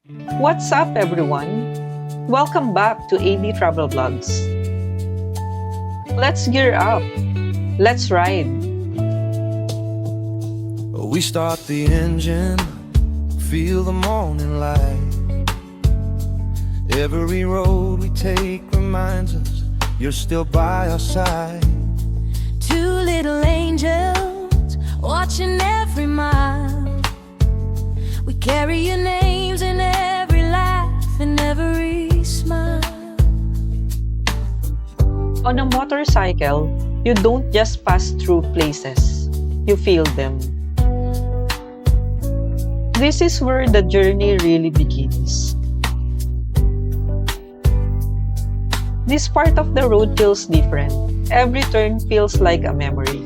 What's up, everyone? Welcome back to AD Travel Vlogs. Let's gear up. Let's ride. We start the engine, feel the morning light. Every road we take reminds us you're still by our side. Two little angels watching every mile. We carry your names in every laugh and every smile. On a motorcycle, you don't just pass through places, you feel them. This is where the journey really begins. This part of the road feels different. Every turn feels like a memory.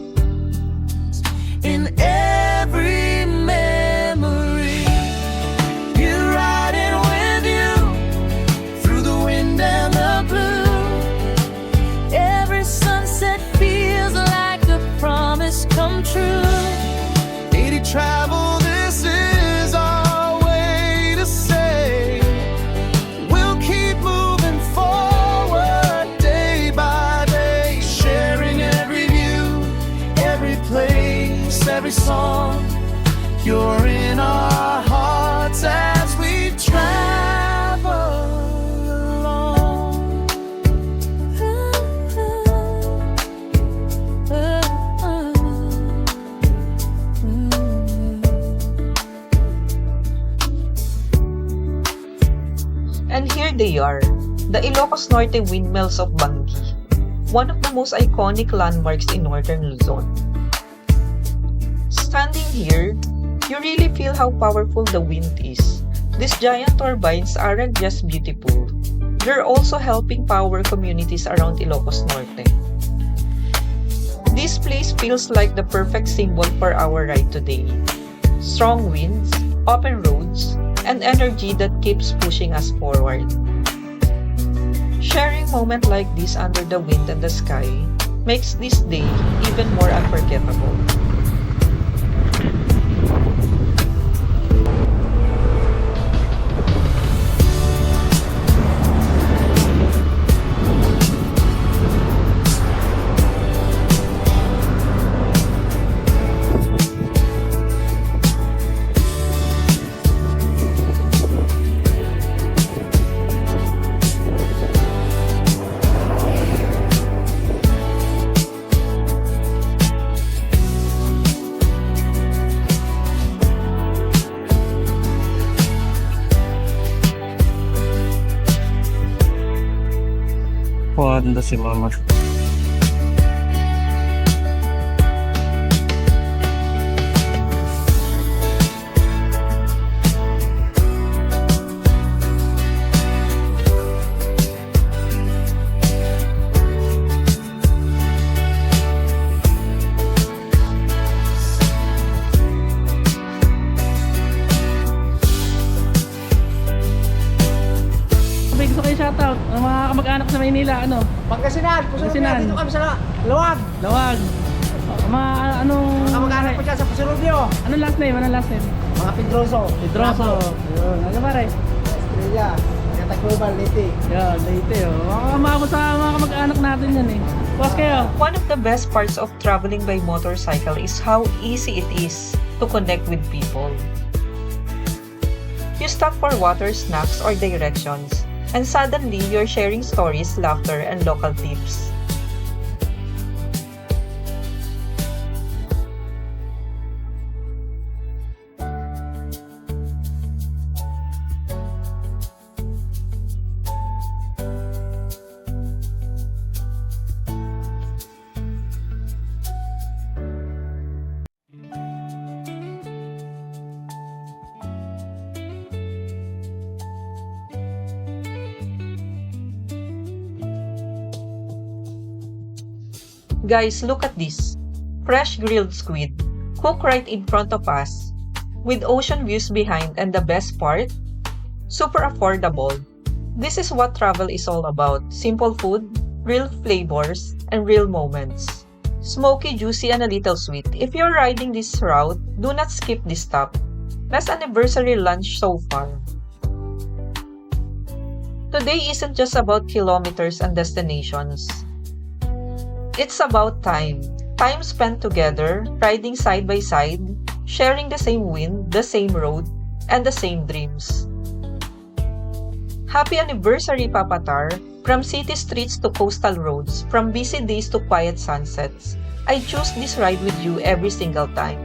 In every memory, you're riding with you through the wind and the blue. Every sunset feels like a promise come true. 80 travel, this is our way to say we'll keep moving forward day by day, sharing every view, every place, every song. You're in our hearts as we travel along. And here they are, the Ilocos Norte Windmills of Bangi, one of the most iconic landmarks in northern Luzon. Standing here, you really feel how powerful the wind is. These giant turbines aren't just beautiful, they're also helping power communities around Ilocos Norte. This place feels like the perfect symbol for our ride today. Strong winds, open roads, and energy that keeps pushing us forward. Sharing moments like this under the wind and the sky makes this day even more unforgettable. Ganda si Mama. Gusto kayo shoutout ang mga kamag-anak sa Maynila, ano? Pangasinan, Pusurubyo, Pangasinan. dito kami sa Lawag. Lawag. Mga anong... Kamag-anak ko dyan sa Pusurubyo. Anong last name? Anong last name? Mga Pedroso. Pedroso. Ayun. Ano pare? Estrella. Kaya Tacloban, Liti. Yan, Leyte oh. Makakama ko sa mga kamag-anak natin yan eh. Puwas kayo. One of the best parts of traveling by motorcycle is how easy it is to connect with people. You stop for water, snacks, or directions, and suddenly you're sharing stories, laughter, and local tips. Guys, look at this. Fresh grilled squid, cooked right in front of us, with ocean views behind, and the best part? Super affordable. This is what travel is all about. Simple food, real flavors, and real moments. Smoky, juicy, and a little sweet. If you're riding this route, do not skip this stop. Best anniversary lunch so far. Today isn't just about kilometers and destinations. It's about time. Time spent together, riding side by side, sharing the same wind, the same road, and the same dreams. Happy anniversary, Papa Tar! From city streets to coastal roads, from busy days to quiet sunsets, I choose this ride with you every single time.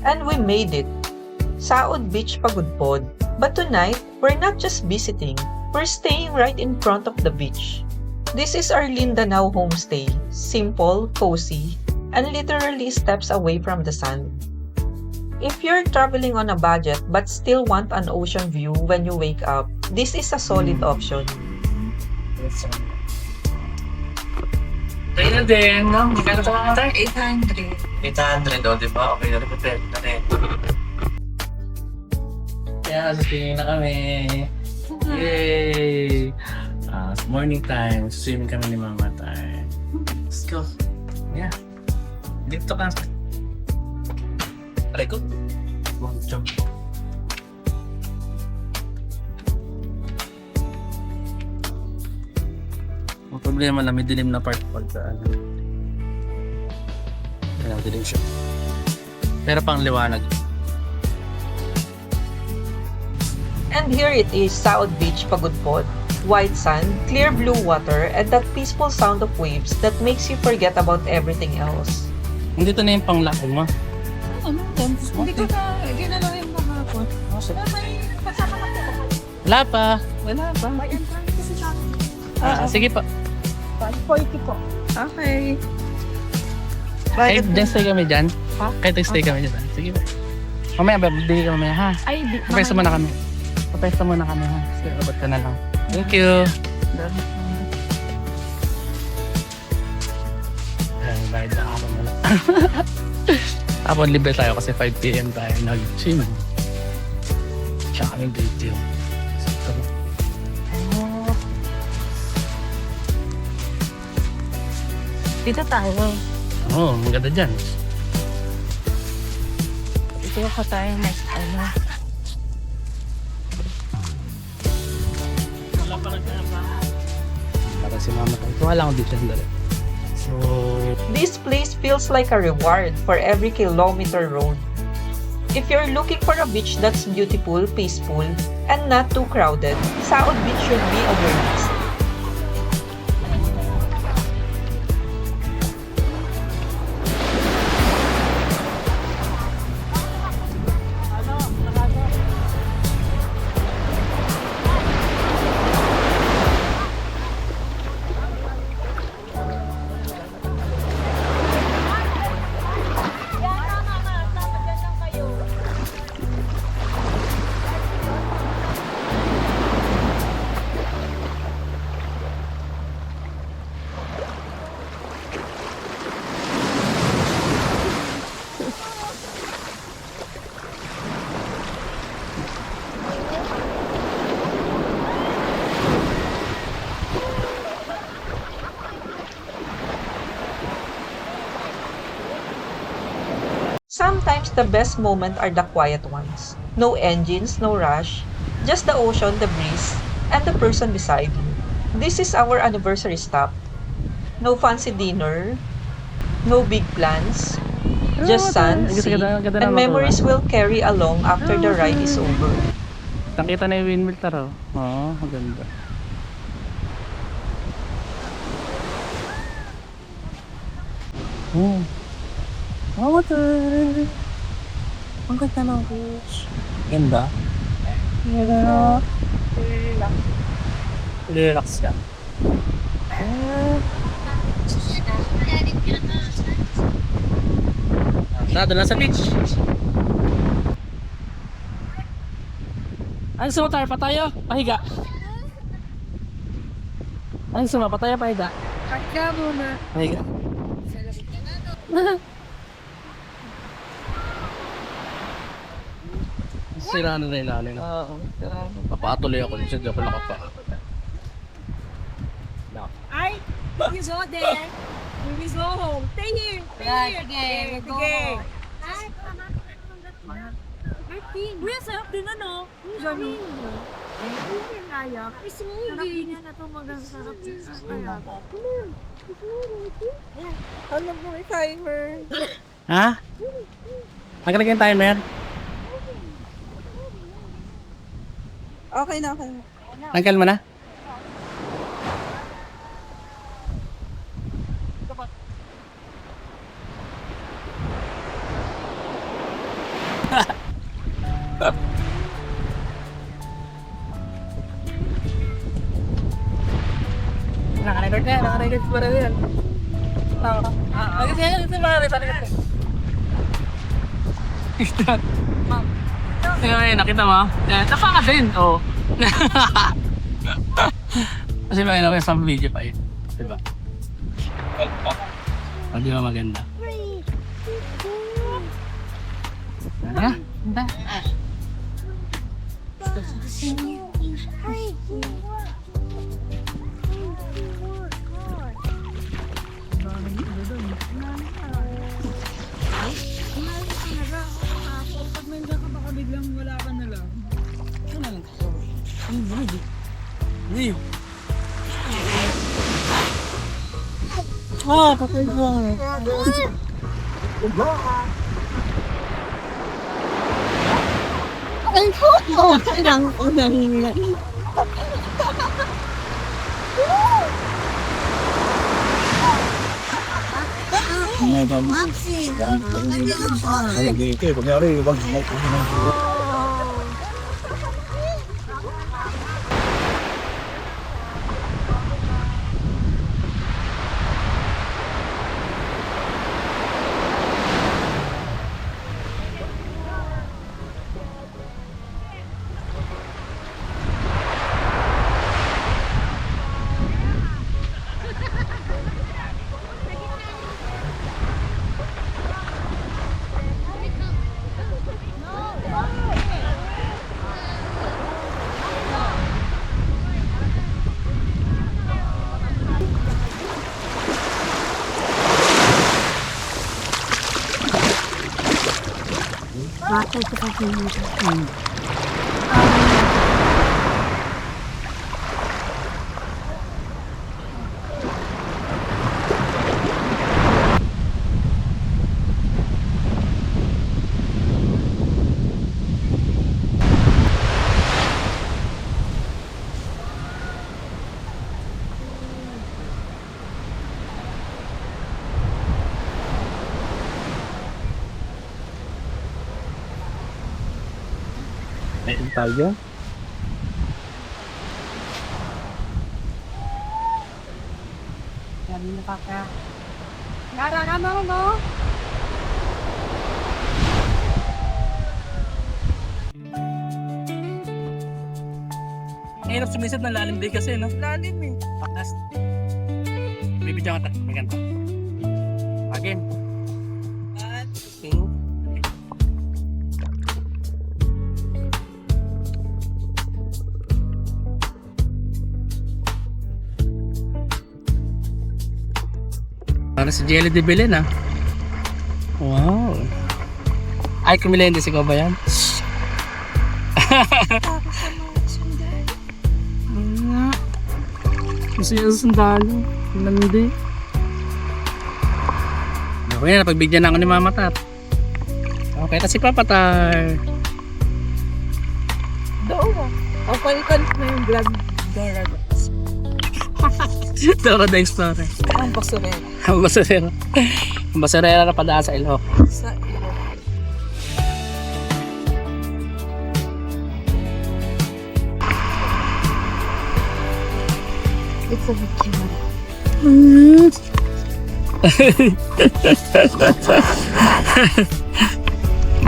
And we made it. Saod Beach Pagudpod. But tonight, we're not just visiting, we're staying right in front of the beach. This is our Lindanao homestay. Simple, cozy, and literally steps away from the sun. If you're traveling on a budget but still want an ocean view when you wake up, this is a solid option. Tayo na din, no? Magkano pa tayo? 800. 800, o, diba? Okay na rin, pwede na rin. Kaya, tingin na kami. Yay! Morning time, swimming kami ni Mama tayo. Let's go. Yeah. Dito ka. Aray ko. Long jump. Ang problema lang, may dilim na part pagka ano. Ayan, dilim siya. Pero pang liwanag. And here it is, Saod Beach Pagudpod. White sand, clear blue water, and that peaceful sound of waves that makes you forget about everything else. Dito na yung panglakad mo. Hindi ko na, ginalaw yung mahapon. May kasama na po. Wala pa. May entrance kasi sa akin. Sige pa. 540 po. Okay. Kahit stay kami dyan. Ha? Kahit stay kami dyan. Sige pa. Mamaya, bibili ka mamaya ha. Ay, di. Papesto muna kami. Papesto muna kami ha. Sige, abot ka na lang. Thank you. Ayan, bayad na ako na lang. Tapos libre tayo kasi 5 PM tayo nag-swim. Tsaka kami video. Dito tayo. Oo, maganda dyan. Dito ka tayo next ano. Para si Mama tayo. Kuha lang ako dito. Sandali. So, This place feels like a reward for every kilometer road. If you're looking for a beach that's beautiful, peaceful, and not too crowded, Saod Beach should be on your list. Sometimes the best moments are the quiet ones. No engines, no rush, just the ocean, the breeze, and the person beside you. This is our anniversary stop. No fancy dinner, no big plans, just sun, sea, and memories will carry along after the ride is over. nakita na yung windmill taro. Oo, maganda. Oh. Water. Ang ganda ng beach. Ganda. Ganda. Relax ka. Doon lang sa beach. Ano gusto mo tayo? Patayo? Pahiga? Ano gusto mo? Patayo? Pahiga? Kaya muna. Pahiga. Sira na yung ilalim. Oo. Papatuloy ako. Hindi ako nakapa. Ay! You go there. We go home. Stay here. Stay here. Sige. Sige. Ay, Kuya, sarap din ano? Johnny. Kaya. Smoothie. Sarap na ito magasarap. Kaya. Alam mo, timer. Ha? Nakalagyan tayo na yan? Okay na, okay na. Nangkal mo na? Naka-record na yan, naka-record pa rin yan. Kasi mga record. Ayun, nakita mo? Tapa ka din, oo. Kasi may nakuha sa video pa yun. Diba? O, di ba maganda? Ano? Ganda. Pag nandiyan ka baka biglang wala ka na lang. Patay ko. Meron tayo. Gara ka mo, no? Hirap sumisip ng lalim din kasi, no? Lalim eh. Pakas. Bibidyo ka ta. Maganda. Again. Para si Jelly de Belen, ah. Wow. Ay, kumilende si ko ba yan? Gusto niya sa sundalo. Landi. Okay na, pagbigyan na ako ni Mama Tat. Okay, kasi Papa Tar. Doon mo. O, palikan na yung vlog. Dora the Explorer. Ang basurera. Ang basurera. Ang basurera na padaan sa Ilho. Sa ilo. It's a bit camera.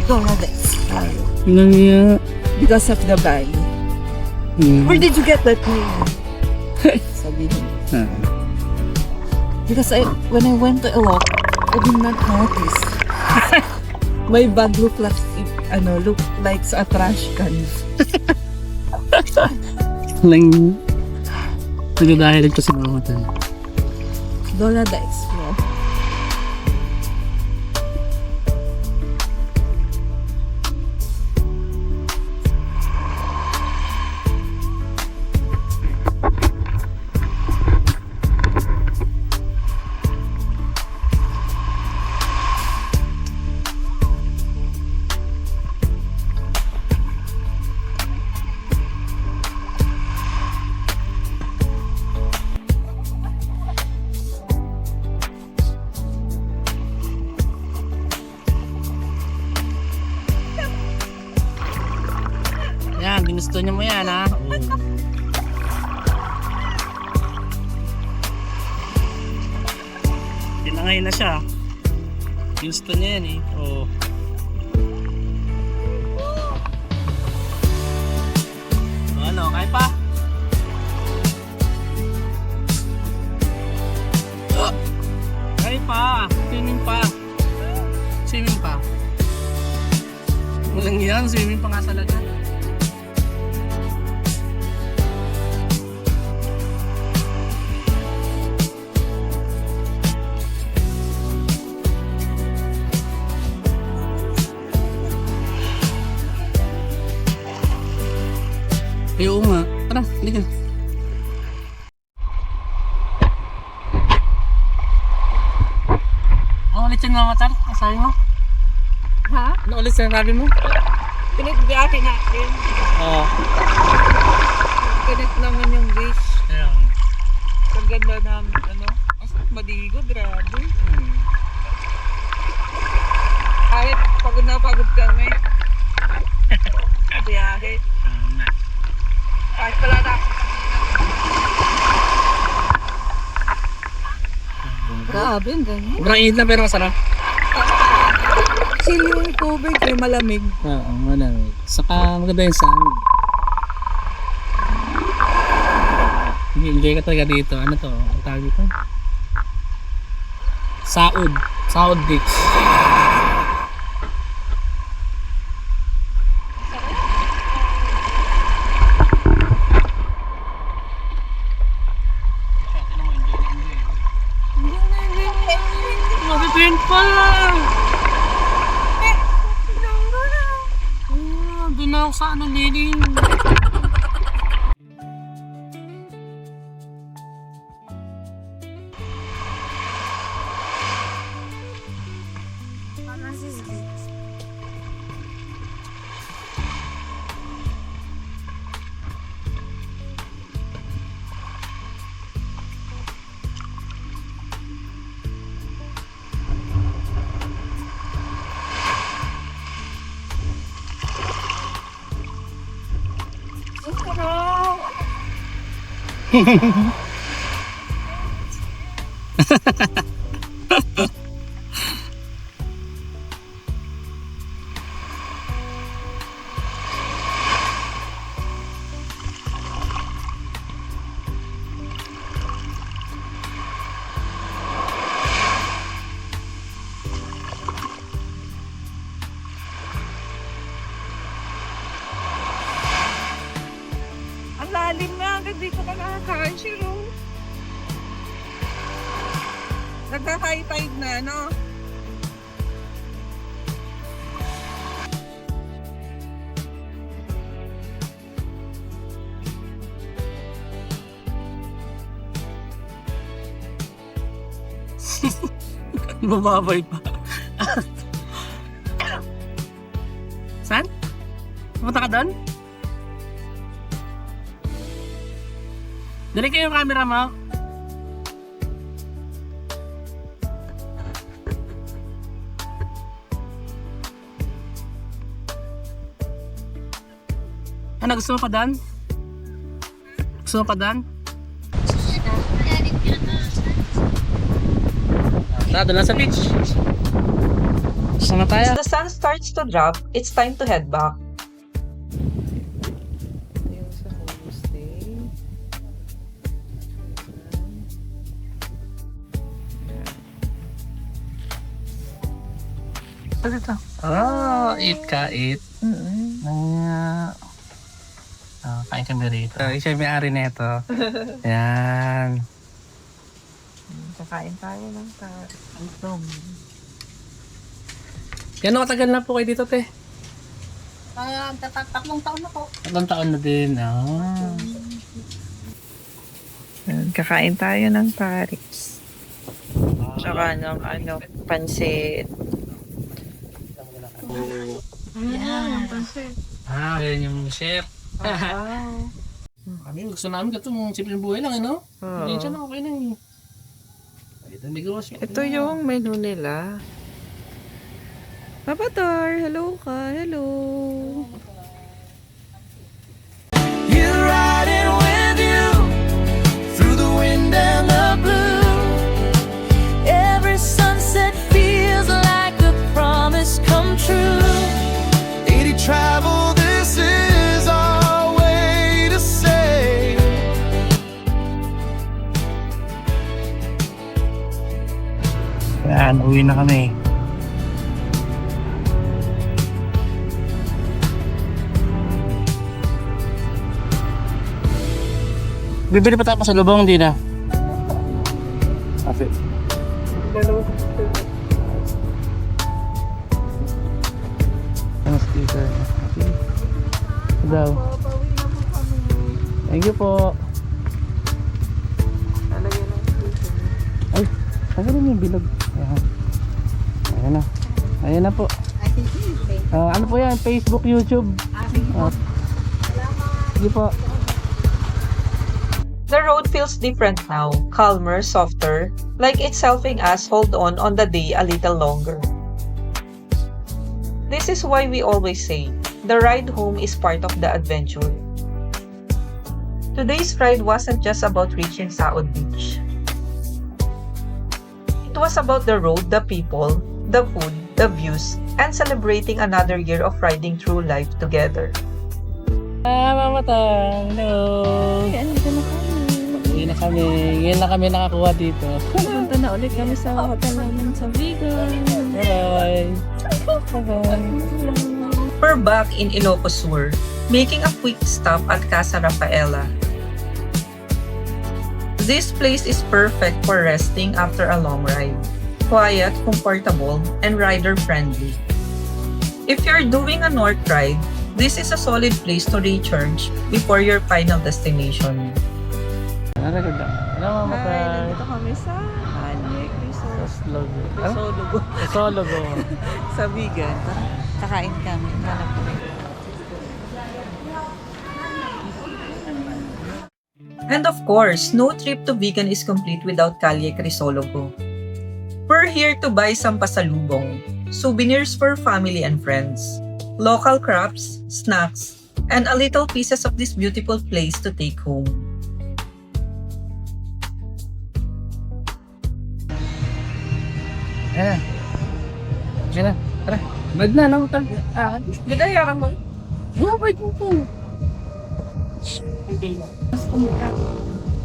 Go na this. Nangya. Because of the bag. Where did you get that name? Sabi niya. Because when I went to a walk, I did not notice. My bag looked like a trash can. Lang nagdadahil ko sa mga tayo. Dora the Explorer. Yan, ginusto niyo mo yan ha. Tinangay na siya. Ginusto niya yan eh. Oh. Ano, kaya pa? Kaya pa. Swimming pa. Swimming pa. Walang yan, swimming pa nga talaga. Eh, oo nga. Tara, halika. Ano ulit yung namatar? Sabi mo? Ha? Ano ulit sinasabi mo? Pinagbiyakin natin. Oo. Connect naman yung base. Ayun. Ang ganda namin, maligo, grabe. Kahit pagod na pagod kami. Biyahe. Kahit pala na. Grabe, ang ganyan. Sobrang init na pero masarap. Chill yung tubig, pero malamig. Oo, malamig. Saka maganda yung sound. Enjoy ka talaga dito. Ano to? Ang tawag dito? Saud. Saud Beach. Mag-print pala! Doon na ako sa liling. Ang lalim na, hanggang dito ka nakakain siya, no? Nagka-high tide na, no? Bumabay pa. Saan? Pumunta ka doon? Dali kayo yung camera mo. Ano, gusto mo pa doon? Gusto mo pa doon? Tara, doon lang sa beach. Gusto na tayo. As the sun starts to drop, it's time to head back. Ito. Oh, eat ka, eat. Kain kami rito. Siya yung may-ari nito. Yan. Kakain tayo ng itom. Gano'ng katagal na po kayo dito, te? Tatlong taon na po. Ilang taon na din. Kakain tayo ng Paris. Tsaka ng pansit. Yan yung chef. Kami gusto namin itong simpleng buhay lang, no? Hindi siya lang okay na eh. Ito, may grocery. Ito yung menu nila. Papatar, hello ka, hello. You're riding with you through the wind and the blue. Every sunset feels like a promise come true. 80 travel, this is our way to say. Yan, uwi na kami. Bibili pa tayo pa sa lubong, hindi na. Okay. Ang sticker. Ito daw. Thank you po. Ay, tagalin yung bilog. Ayan. Ayan na. Ayan na po. Ano po yan? Facebook, YouTube. Sige po. The road feels different now, calmer, softer, like it's helping us hold on the day a little longer. This is why we always say, the ride home is part of the adventure. Today's ride wasn't just about reaching Saud Beach. It was about the road, the people, the food, the views, and celebrating another year of riding through life together. Mama Tang, hello! Uwi na kami. Ngayon na kami nakakuha dito. Punta na ulit kami sa hotel namin sa Vigan. Bye-bye! We're back in Ilocos Sur, making a quick stop at Casa Rafaela. This place is perfect for resting after a long ride. Quiet, comfortable, and rider-friendly. If you're doing a north ride, this is a solid place to recharge before your final destination. Ano Mama Hi, Tang? nandito kami sa Hanwek Resort. Sologo. Sologo. Sologo. Sa Vigan. Tara, kakain kami. Hanap kami. And of course, no trip to Vigan is complete without Calle Crisologo. We're here to buy some pasalubong, souvenirs for family and friends, local crafts, snacks, and a little pieces of this beautiful place to take home. Ayan. Ayan na. Tara. Bad na, no? Gidaya ka mo. Bumabay po po.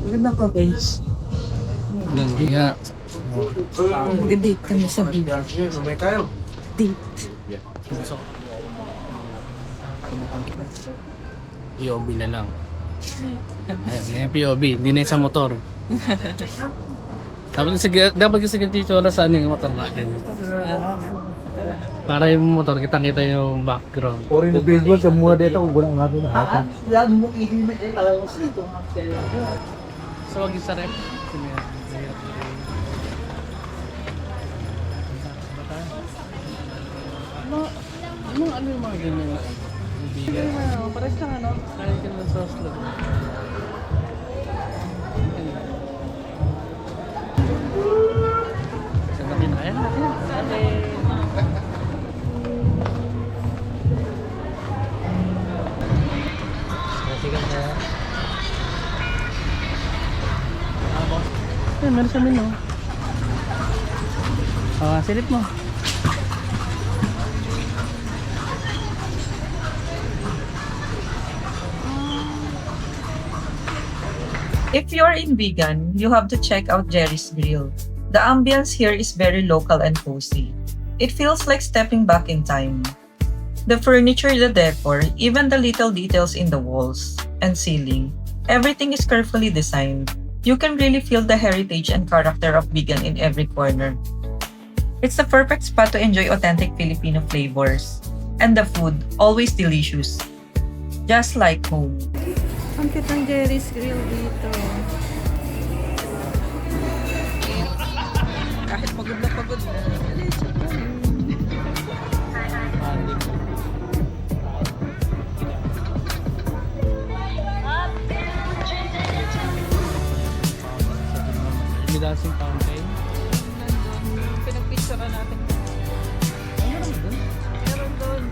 Maganda ka, guys. Ganda nga. Mag-date kami sa Vigan. Date. POV na lang. Ayan, POV. Hindi na sa motor. Dapat kasi dito na sa yung motor natin. Para yung motor, kitang-kita yung background. Ori na baseball sa muna dito kung gulang nga na hata. So, wag yung sa rep. Ano yung mga ganyan? Pares lang ano? Kaya ka naman sa slug. Saan na kinaya natin? Ayan, meron sa menu. Silip mo. If you're in Vigan, you have to check out Jerry's Grill. The ambience here is very local and cozy. It feels like stepping back in time. The furniture, the decor, even the little details in the walls and ceiling, everything is carefully designed. You can really feel the heritage and character of Vegan in every corner. It's the perfect spot to enjoy authentic Filipino flavors. And the food, always delicious. Just like home. Ang cute ng Jerry's Grill dito. Kahit pagod na pagod na. May dancing fountain. Pinag-picture natin. Meron doon.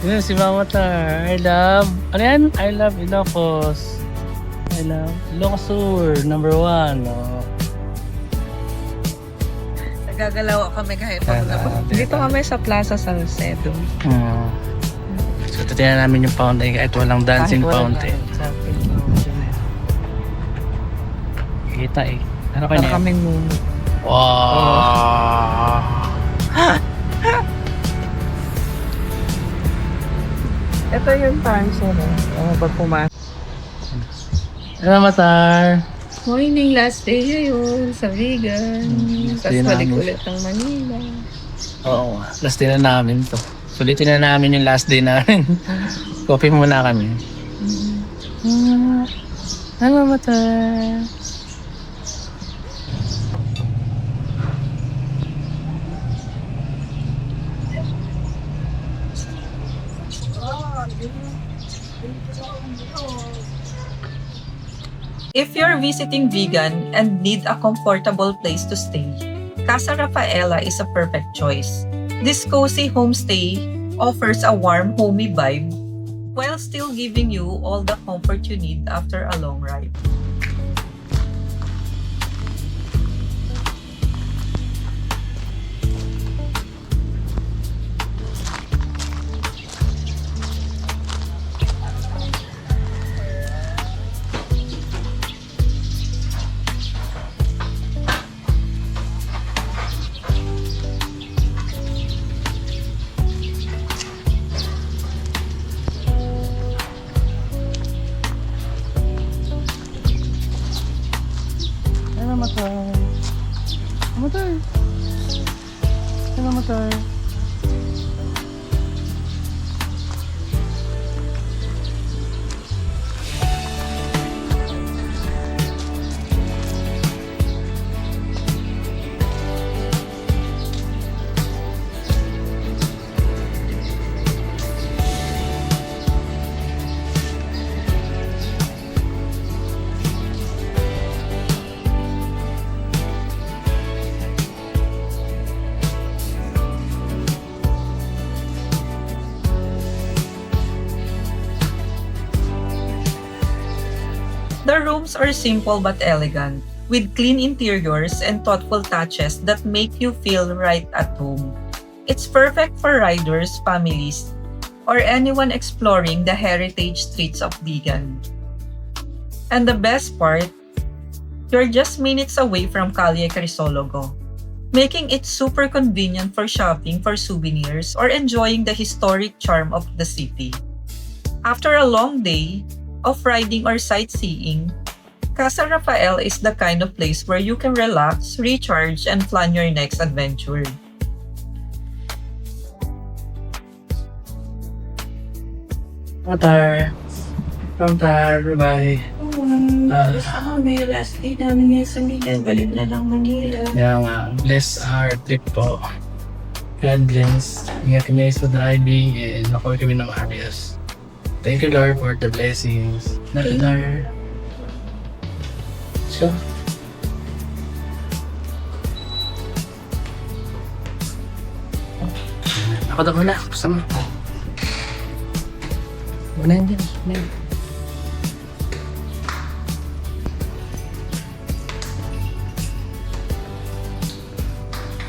Yun, si Mama Tar. I love, ano yan? I love Ilocos. I love Ilocos Sur, number 1. Oh. Nagagalaw kami kahit pagod na pagod. Dito kami sa Plaza Salcedo. So, titignan namin yung fountain kahit walang dancing fountain. Kita eh. Ano Para kanya? kaming mumu. Wow! Ito yung time pag pumasok. Ano, Matar? Morning, last day ngayon sa Vegan. Tapos Day balik namin. ulit ng Manila. Oo nga. Last day na namin to. Sulitin na namin yung last day namin. Coffee muna kami. Ano, Matar? If you're visiting Vegan and need a comfortable place to stay, Casa Rafaela is a perfect choice. This cozy homestay offers a warm, homey vibe while still giving you all the comfort you need after a long ride. Ano, Matar? Matar? Ano, Matar? The rooms are simple but elegant, with clean interiors and thoughtful touches that make you feel right at home. It's perfect for riders, families, or anyone exploring the heritage streets of Vigan. And the best part, you're just minutes away from Calle Crisologo, making it super convenient for shopping for souvenirs or enjoying the historic charm of the city. After a long day of riding or sightseeing, Casa Rafael is the kind of place where you can relax, recharge, and plan your next adventure. Matar. From Tar, bye. May last day namin ngayon sa Vegan. Balik na lang Manila. Kaya nga, bless our trip po. God bless. Ingat kami sa driving and nakuha kami ng ayos. Thank you, Lord, for the blessings. Lord. So, ako daw muna. Kasama. Muna yun dyan. Muna yun.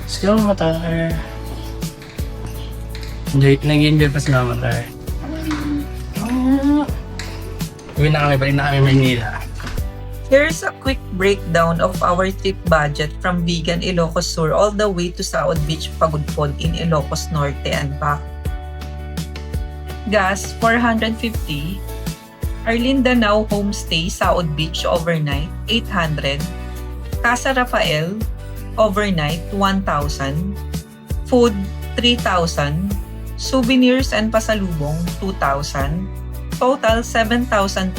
Let's go, Matar. Nag-enjoy pa si Mama Matar. Uwi na kami, balik na kami Manila. Here's a quick breakdown of our trip budget from Vigan, Ilocos Sur all the way to Saud Beach, Pagudpod in Ilocos Norte and back. Gas, 450. Arlindanao Homestay, Saud Beach overnight, 800. Casa Rafael, overnight, 1,000. Food, 3,000. Souvenirs and pasalubong, 2,000. Total, 7,250.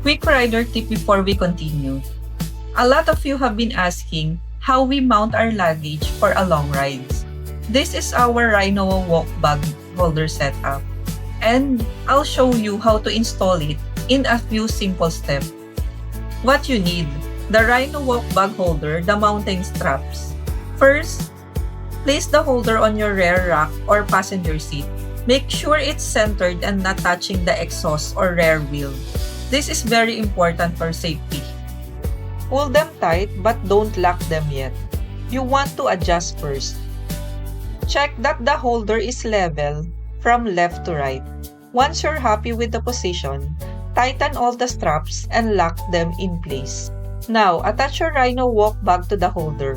Quick rider tip before we continue. A lot of you have been asking how we mount our luggage for a long rides. This is our Rhino walk bag holder setup, and I'll show you how to install it in a few simple steps. What you need: the Rhino walk bag holder, the mounting straps. First, place the holder on your rear rack or passenger seat. Make sure it's centered and not touching the exhaust or rear wheel. This is very important for safety. Pull them tight but don't lock them yet. You want to adjust first. Check that the holder is level from left to right. Once you're happy with the position, tighten all the straps and lock them in place. Now, attach your Rhino walk bag to the holder.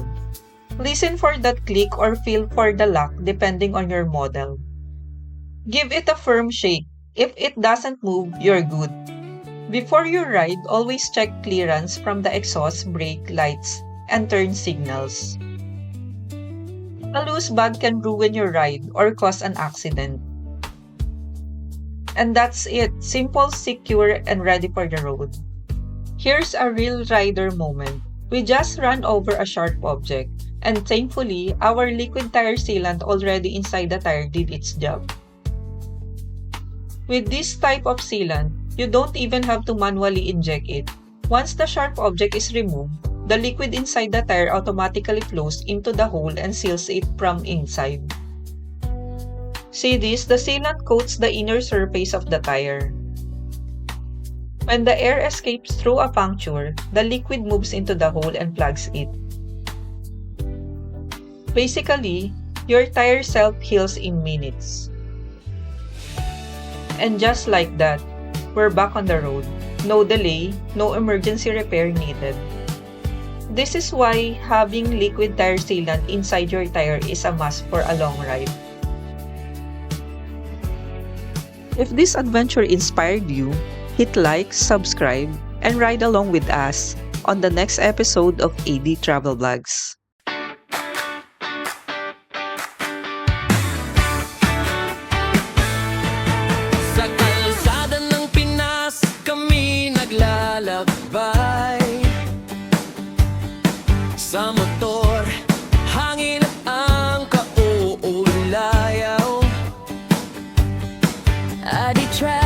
Listen for that click or feel for the lock depending on your model. Give it a firm shake. If it doesn't move, you're good. Before you ride, always check clearance from the exhaust, brake, lights, and turn signals. A loose bag can ruin your ride or cause an accident. And that's it. Simple, secure, and ready for the road. Here's a real rider moment. We just ran over a sharp object, and thankfully, our liquid tire sealant already inside the tire did its job. With this type of sealant, you don't even have to manually inject it. Once the sharp object is removed, the liquid inside the tire automatically flows into the hole and seals it from inside. See this? The sealant coats the inner surface of the tire. When the air escapes through a puncture, the liquid moves into the hole and plugs it. Basically, your tire self-heals in minutes. And just like that, we're back on the road. No delay, no emergency repair needed. This is why having liquid tire sealant inside your tire is a must for a long ride. If this adventure inspired you, hit like, subscribe, and ride along with us on the next episode of AD Travel Vlogs. Sa kalsada ng Pinas kami naglalakbay. Sa motor, hangin at ang kauulayaw. I travel